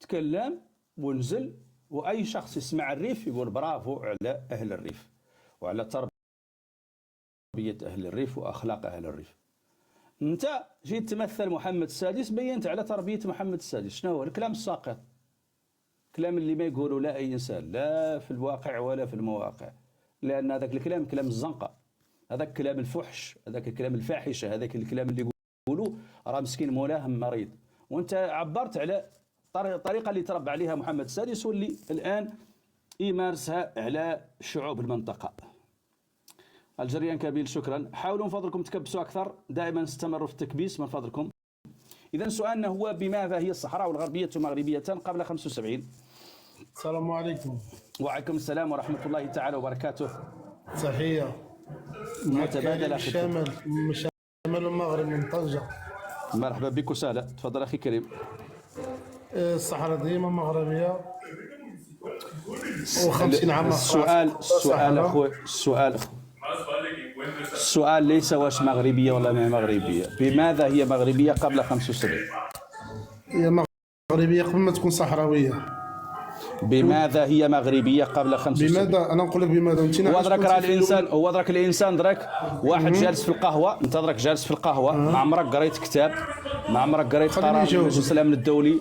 تكلم ونزل، واي شخص يسمع الريف يقول برافو على اهل الريف وعلى تربيه اهل الريف واخلاق اهل الريف. انت جيت تمثل محمد السادس، بينت على تربيه محمد السادس. شنو هو الكلام الساقط؟ الكلام اللي ما يقوله لا اي انسان، لا في الواقع ولا في المواقع، لان هذاك الكلام كلام الزنقه، هذاك كلام الفحش، هذاك الكلام الفاحشه، هذاك الكلام اللي يقولوا راه مسكين ملاهم مريض. وانت عبرت على الطريقه اللي تربى عليها محمد السادس واللي الان يمارسها على شعوب المنطقه. الجريان كبير، شكرا. حاولوا من فضلكم تكبسوا اكثر، دائما استمروا في التكبيس من فضلكم. اذا سؤالنا هو بماذا هي الصحراء الغربيه مغربيه قبل 75؟ السلام عليكم. وعليكم السلام ورحمه الله تعالى وبركاته. تحيه متبادله. شمال المغرب من طنجه. مرحبا بك وسهلا، تفضل اخي كريم. الصحراء ديما مغربيه و50 عام. السؤال اخوي، السؤال ليس واش مغربيه ولا ما مغربيه، بماذا هي مغربيه قبل 75؟ هي مغربيه قبل ما تكون صحراويه. بماذا هي مغربيه قبل 75؟ بماذا؟ انا نقول لك بماذا. هو دراك الانسان دراك واحد جالس في القهوه، انت دراك جالس في القهوه، ما عمرك قريت كتاب، ما عمرك قريت قرار المجلس الامن الدولي.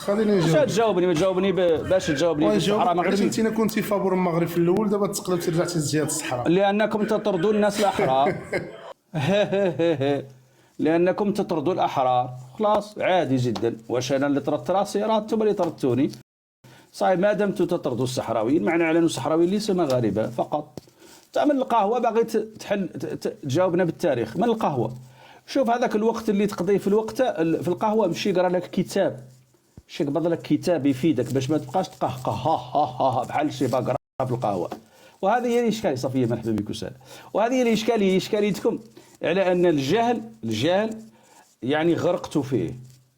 خليني نجاوب. باش تجاوبني باش تجاوبني بالصحراء مغربيه. انت كنت فابور المغرب في الاول، دابا تقلب ترجع تزيد الصحراء. لانكم تطردوا الناس الاحرار. لانكم تطردوا الاحرار، خلاص عادي جدا. واش انا اللي طردت راسي؟ راه انتم اللي طردتوني. صحيح، ما دمتم تطردوا الصحراويين معنى على ان الصحراويين ليسوا مغاربه فقط. تعمل القهوه باغي تحل تجاوبنا بالتاريخ من القهوه. شوف هذاك الوقت اللي تقضيه في القهوه، مشي يقرا لك كتاب، شي قبض لك كتاب يفيدك باش ما تبقاش تقهقه ها بحال شي باقرا في القهوه. وهذه هي الاشكاليه. صفيه مرحبا بك وسهلا. وهذه هي الاشكاليه، اشكاليتكم على ان الجهل يعني غرقتوا فيه.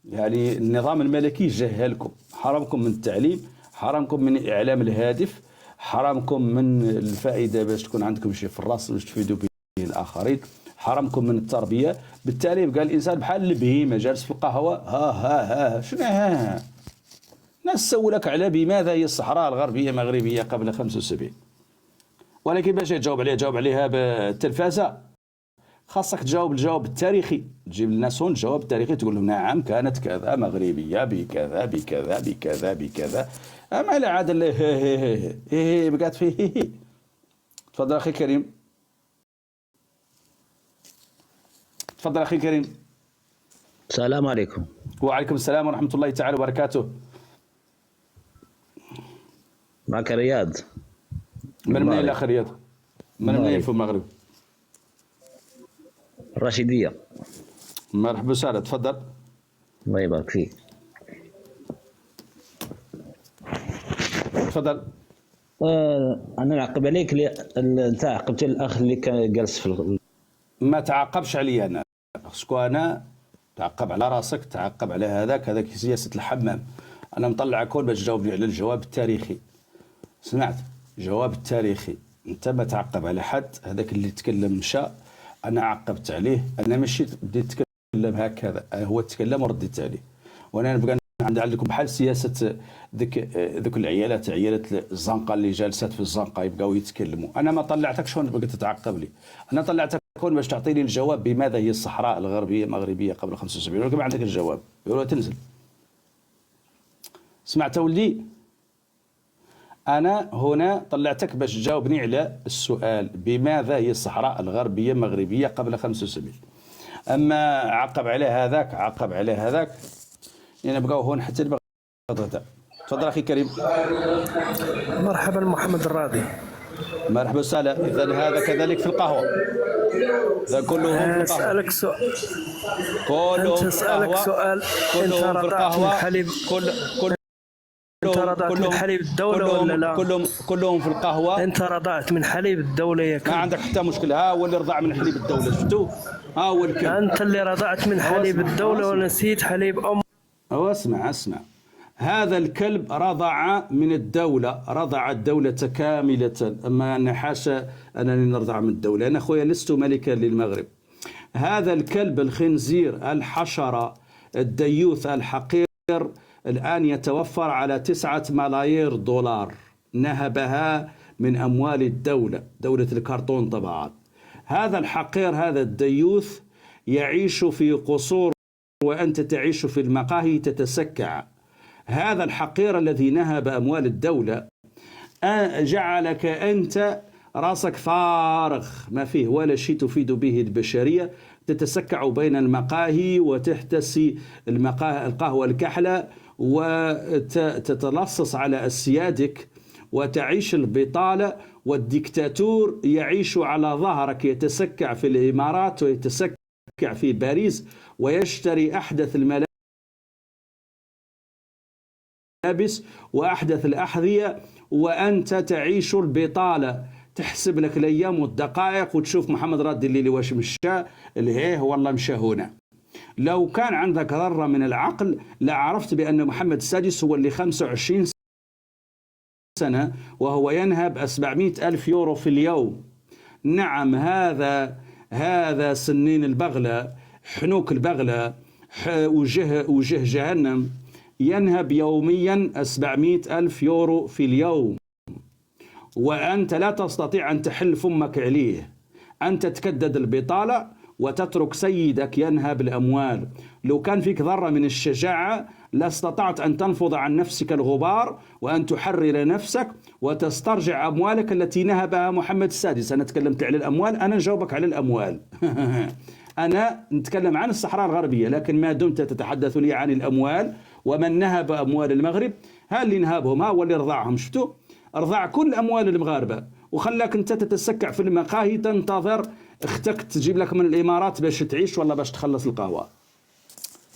يعني النظام الملكي جهلكم، حرمكم من التعليم، حرمكم من الاعلام الهادف، حرمكم من الفائده باش تكون عندكم شيء في الراس باش تفيدوا به الاخرين، حرمكم من التربيه. بالتالي يبقى الانسان بحال البهيمه جالس في القهوه ها شنو ها. ناس سولك على بماذا هي الصحراء الغربيه مغربيه قبل 75، ولكن باش تجاوب عليها بالتلفازه خاصك تجاوب الجواب التاريخي، تجيب الناس هون الجواب التاريخي، تقول لهم نعم كانت كذا مغربيه بكذا بكذا بكذا بكذا. اما لا عاد هي بقات فيه. تفضل اخي كريم. تفضل اخي كريم. السلام عليكم. وعليكم السلام ورحمه الله تعالى وبركاته. معك رياض. من منين الاخ رياض؟ من منين في المغرب؟ الرشيديه. مرحبا وسهلا، تفضل. الله يبارك فيك. تفضل. انا نعقب عليك انت عقبت الاخ اللي كان جالس في ما تعقبش علي انا، خصكو انا تعقب على راسك، تعقب على هذاك سياسه الحمام. انا مطلع كل باش تجاوبني على الجواب التاريخي. سمعت الجواب التاريخي، انت ما تعقب على حد. هذاك اللي تكلم مشى، انا عقبت عليه. انا ماشي بديت نتكلم هكذا، هو تكلم ورديت عليه. وانا نبقى عندكم بحال سياسه ذوك عيالات الزنقه اللي جالسات في الزنقه يبقاو يتكلموا. انا ما طلعتكش هون بقيت تتعقب لي، انا طلعتك هون باش تعطيني الجواب بماذا هي الصحراء الغربيه مغربيه قبل 75، ولكن ما عندك الجواب، يقولوا تنزل. سمعت ولدي؟ أنا هنا طلعتك باش تجاوبني على السؤال بماذا هي الصحراء الغربية مغربية قبل 75. أما عقب على هذاك يعني بقاو هون حتى غدا. تفضل أخي كريم. مرحبا محمد الراضي. مرحبا وسهلا. إذا هذا كذلك في القهوة، إذا كلهم في القهوة. أسألك سؤال. كلهم في القهوة. كلهم في القهوة. انت رضعت من حليب الدولة ولا لا؟ كلهم في القهوة. انت رضعت من حليب الدولة يا كلب. ما عندك حتى مشكلة. ها هو اللي رضع من حليب الدولة، شفتوا؟ ها هو الكلب. انت اللي رضعت من حليب الدولة ونسيت حليب هو اسمع هذا الكلب رضع من الدولة، رضع الدولة كاملة. أما أنا حاشا أنني نرضع من الدولة، أنا أخويا لست ملكا للمغرب. هذا الكلب الخنزير الحشرة الديوث الحقير الآن يتوفر على 9 ملايير دولار نهبها من أموال الدولة، دولة الكرتون طبعا. هذا الحقير، هذا الديوث يعيش في قصور وأنت تعيش في المقاهي تتسكع. هذا الحقير الذي نهب أموال الدولة جعلك أنت راسك فارغ، ما فيه ولا شيء تفيد به البشرية، تتسكع بين المقاهي وتحتسي القهوة الكحلة وتتلصص على أسيادك وتعيش البطالة، والديكتاتور يعيش على ظهرك، يتسكع في الإمارات ويتسكع في باريس ويشتري أحدث الملابس وأحدث الأحذية، وأنت تعيش البطالة. تحسب لك الأيام والدقائق وتشوف محمد راد الليلي واش مشى لهيه والله مشى هنا. لو كان عندك ذرة من العقل لعرفت بأن محمد السادس هو اللي 25 سنة وهو ينهب 700 ألف يورو في اليوم. نعم، هذا سنين البغلة، حنوك البغلة، وجه جهنم، ينهب يوميا 700 ألف يورو في اليوم، وأنت لا تستطيع أن تحل فمك عليه. أنت تكدد البطالة وتترك سيدك ينهب الأموال. لو كان فيك ذرة من الشجاعة لاستطعت أن تنفض عن نفسك الغبار وأن تحرر نفسك وتسترجع أموالك التي نهبها محمد السادس. أنا تكلمت على الأموال، أنا نجاوبك على الأموال. أنا نتكلم عن الصحراء الغربية، لكن ما دمت تتحدث لي عن الأموال ومن نهب أموال المغرب، ها اللي نهبهم، ها هو اللي رضعهم. شفتوا؟ رضع كل أموال المغاربة وخلاك أنت تتسكع في المقاهي تنتظر اختك تجيب لك من الإمارات باش تعيش ولا باش تخلص القهوة.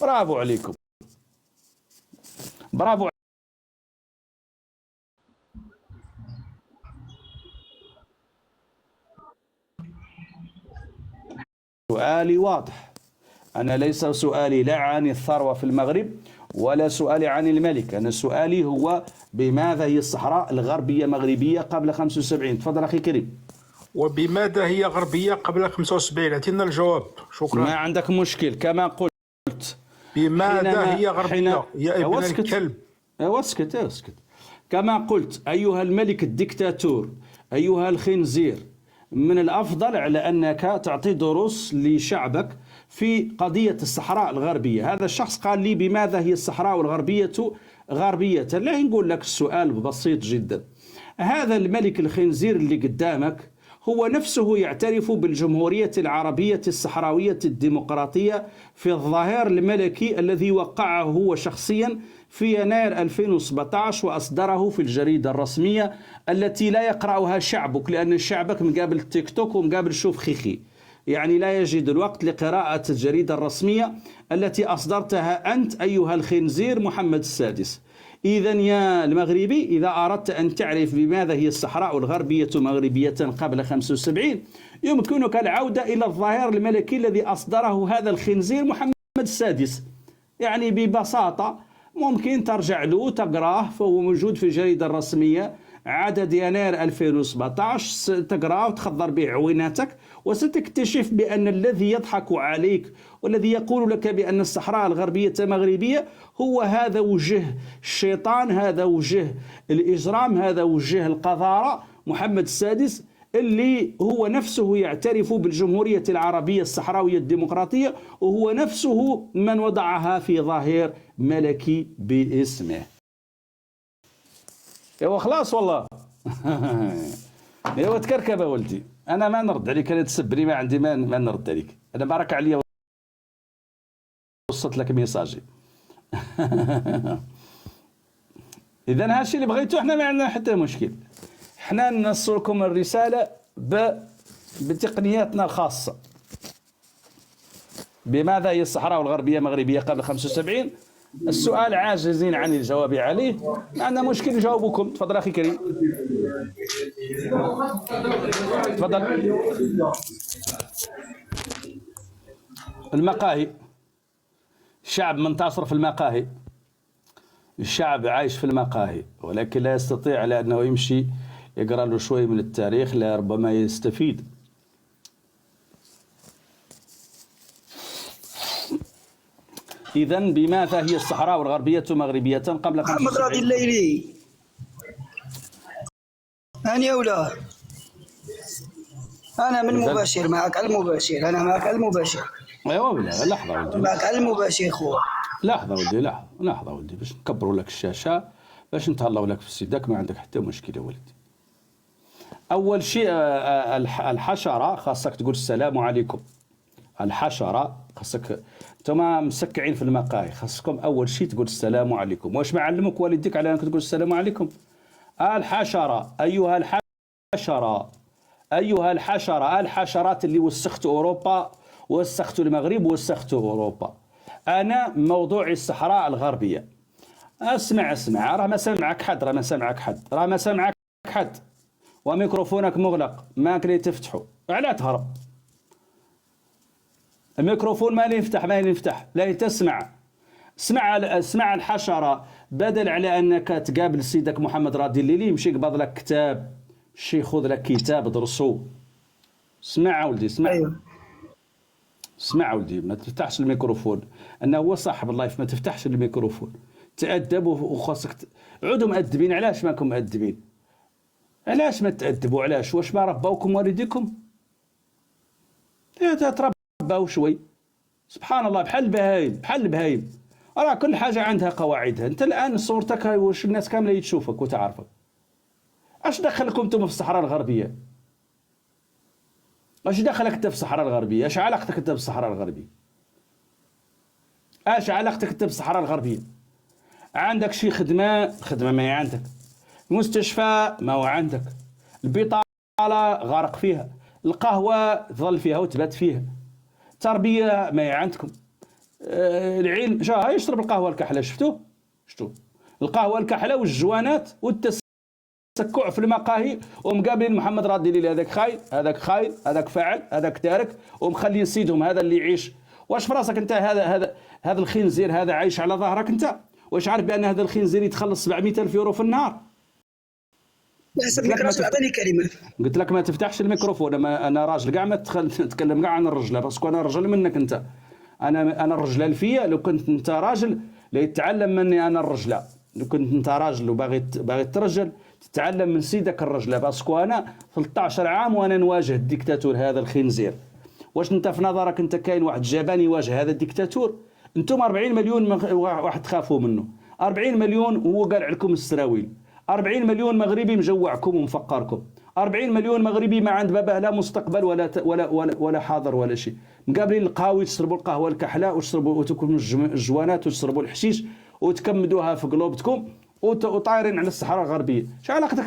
برافو عليكم، برافو. سؤالي واضح، أنا ليس سؤالي لا عن الثروة في المغرب ولا سؤالي عن الملك، أنا سؤالي هو بماذا هي الصحراء الغربية مغربية قبل 75؟ تفضل أخي كريم. وبماذا هي غربية قبل 75؟ اعطينا الجواب. شكرا. ما عندك مشكل. كما قلت، بماذا هي غربية يا ابن الكلب؟ اسكت. كما قلت أيها الملك الدكتاتور، أيها الخنزير، من الأفضل على أنك تعطي دروس لشعبك في قضية الصحراء الغربية. هذا الشخص قال لي بماذا هي الصحراء الغربية غربية؟ لا، نقول لك السؤال بسيط جدا. هذا الملك الخنزير اللي قدامك هو نفسه يعترف بالجمهورية العربية الصحراوية الديمقراطية في الظهير الملكي الذي وقعه هو شخصيا في يناير 2017 وأصدره في الجريدة الرسمية التي لا يقرأها شعبك، لأن شعبك مقابل التيك توك ومقابل شوف خيخي، يعني لا يجد الوقت لقراءة الجريدة الرسمية التي أصدرتها أنت أيها الخنزير محمد السادس. إذا يا المغربي، إذا أردت أن تعرف بماذا هي الصحراء الغربية مغربية قبل 75 يمكنك العودة إلى الظهير الملكي الذي أصدره هذا الخنزير محمد السادس. يعني ببساطة ممكن ترجع له تقراه، فهو موجود في الجريدة الرسمية عدد يناير 2017، تقراه وتخضر به عويناتك وستكتشف بأن الذي يضحك عليك والذي يقول لك بأن الصحراء الغربية مغربية هو هذا وجه الشيطان، هذا وجه الإجرام، هذا وجه القذارة، محمد السادس، اللي هو نفسه يعترف بالجمهورية العربية الصحراوية الديمقراطية، وهو نفسه من وضعها في ظهير ملكي باسمه. ايوا خلاص والله. ايوا تكركب ولدي، انا ما نرد عليك، انا تسبني ما عندي ما نرد عليك، انا بارك عليا وصلت لك ميساجي. اذا هادشي اللي بغيتو، احنا ما عندنا حتى مشكل، احنا نوصلكم الرساله بتقنياتنا الخاصه. بماذا هي الصحراء الغربيه مغربيه قبل 75؟ السؤال عاجزين عن الجواب عليه، ما عندنا مشكل نجاوبكم. تفضل اخي كريم، تفضل. المقاهي، الشعب منتصر في المقاهي، الشعب عايش في المقاهي، ولكن لا يستطيع لأنه يمشي يقرأ له شوي من التاريخ لربما يستفيد. إذا بماذا هي الصحراء الغربية مغربية قبل محمد راضي 75؟ الليلي. هاني ولا انا من إذن- مباشر معك على المباشر، انا معك على المباشر، ايوا ولا لحظة ولدي، معك على المباشر خويا. لحظة ولدي، لحظة ولدي، باش نكبروا لك الشاشة، باش نتهلاو لك في سيدك، ما عندك حتى مشكلة ولدي. أول شيء الحشرة خاصك تقول السلام عليكم. الحشرة خاصك، انتما مسكعين في المقاهي، خاصكم أول شيء تقول السلام عليكم. واش ما علمك والديك على أنك تقول السلام عليكم؟ الحشرة أيها الحشرة، أيها الحشرة، الحشرات اللي وسختوا أوروبا، وسختوا المغرب، وسختوا أوروبا. أنا موضوعي الصحراء الغربية. اسمع، راه ما سامعك حد، راه ما سامعك حد، وميكروفونك مغلق، ما كلي تفتحه، علاه تهرب؟ الميكروفون ما ينفتح، لا تسمع. اسمع الحشرة، بدل على أنك تقابل سيدك محمد راضي الليلي يمشي يقبض لك كتاب، شي خذ لك كتاب درسو. اسمع ولدي، اسمع. ايوه اسمع ولدي، ما تفتحش الميكروفون، أنا هو صاحب اللايف، ما تفتحش الميكروفون، تأدب وخاصك عودوا مؤدبين. علاش ماكم مؤدبين؟ علاش ما تأدبوا؟ علاش؟ واش ما ربوكم والديكم؟ تربوا شوي، سبحان الله، بحال البهايم، راه كل حاجة عندها قواعدها. انت الآن صورتك واش الناس كاملة يتشوفك وتعرفك. اش دخلكم انتم في الصحراء الغربية؟ اش دخلك انت في الصحراء الغربية؟ اش علاقتك انت بالصحراء الغربية؟ اش علاقتك انت بالصحراء الغربية؟ عندك شي خدمة ما هي عندك، مستشفى ما هو عندك، البطالة غارق فيها، القهوة تظل فيها وتبات فيها، تربية ما هي عندكم، العلم هاي يشرب القهوة الكحلة، شفتوا القهوة الكحلة والجوانات والتسكع في المقاهي، ومقابلين محمد راضي الليلي، هذاك خاين، هذاك فاعل، هذاك تارك، ومخلين سيدهم هذا اللي يعيش. واش في راسك انت هذا الخنزير هذا عايش على ظهرك انت؟ واش عارف بان هذا الخنزير يتخلص 700,000 يورو في النهار؟ بحسب لك راسو عطاني كلمه. قلت لك ما تفتحش الميكروفون. انا راجل كاع ما تتكلم كاع عن الرجله، باسكو انا رجل منك انت. انا الرجله الفيه. لو كنت انت راجل لا يتعلم مني انا الرجله. لو كنت انت راجل وباغي ترجل تتعلم من سيدك الرجله، باسكو انا 13 عام وانا نواجه الديكتاتور هذا الخنزير. واش انت في نظرك انت كاين واحد جبان يواجه هذا الديكتاتور؟ انتم 40 مليون واحد تخافوا منه، 40 مليون وهو قالع لكم السراويل، 40 مليون مغربي مجوعكم ومفقركم، 40 مليون مغربي ما عند باباه لا مستقبل ولا حاضر ولا شيء، مقابلين القهاوي تشربوا القهوه الكحله وتاكلوا الجوانات وتشربوا الحشيش وتكمدوها في قلوبتكم وطايرين على الصحراء الغربيه. شو علاقتك